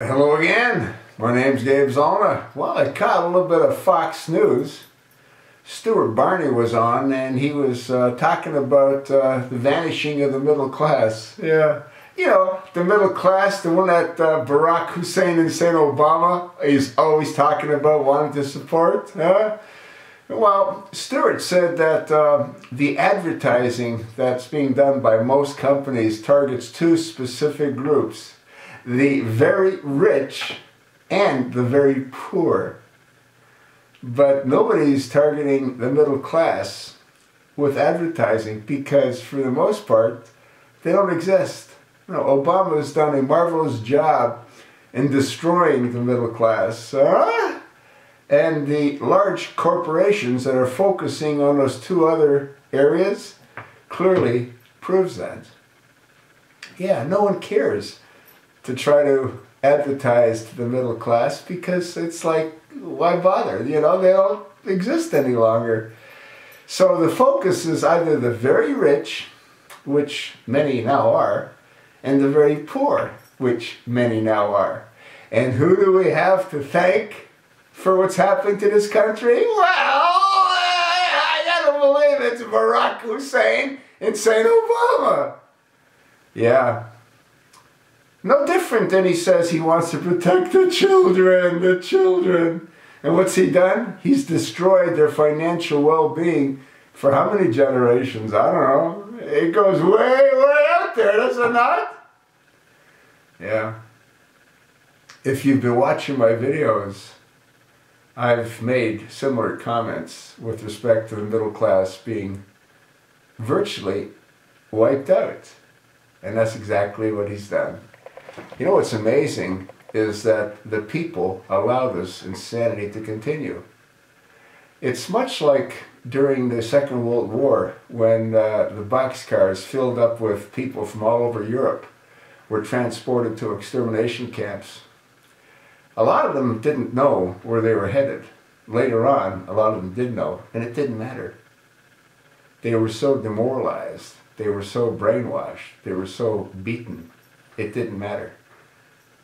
Hello again. My name's Gabe Zolna. Well, I caught a little bit of Fox News. Stewart Barney was on, and he was talking about the vanishing of the middle class. Yeah, you know, the middle class, the one that Barack Hussein and Saint Obama is always talking about, wanting to support. Well, Stewart said that the advertising that's being done by most companies targets two specific groups: the very rich and the very poor. But nobody's targeting the middle class with advertising because, for the most part, they don't exist. You know, Obama has done a marvelous job in destroying the middle class. And the large corporations that are focusing on those two other areas clearly proves that. Yeah, no one cares to try to advertise to the middle class because it's like, why bother? You know, they don't exist any longer. So the focus is either the very rich, which many now are, and the very poor, which many now are. And who do we have to thank for what's happened to this country? Well, I gotta believe it's Barack Hussein and Saint Obama. Yeah. No different than he says he wants to protect the children. And what's he done? He's destroyed their financial well-being for how many generations? I don't know. It goes way, way out there, does it not? Yeah. If you've been watching my videos, I've made similar comments with respect to the middle class being virtually wiped out. And that's exactly what he's done. You know what's amazing is that the people allow this insanity to continue. It's much like during the Second World War when the boxcars filled up with people from all over Europe were transported to extermination camps. A lot of them didn't know where they were headed. Later on, a lot of them did know, and it didn't matter. They were so demoralized, they were so brainwashed, they were so beaten. It didn't matter.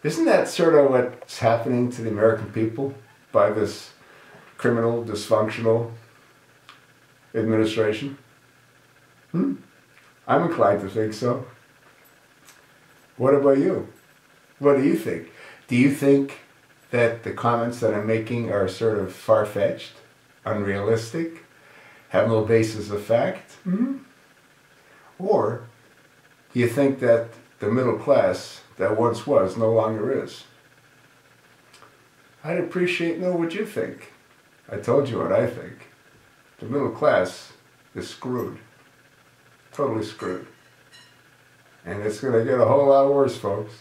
Isn't that sort of what's happening to the American people by this criminal, dysfunctional administration? I'm inclined to think so. What about you? What do you think? Do you think that the comments that I'm making are sort of far-fetched, unrealistic, have no basis of fact? Or do you think that the middle class that once was no longer is? I'd appreciate to know what you think. I told you what I think. The middle class is screwed. Totally screwed. And it's going to get a whole lot worse, folks.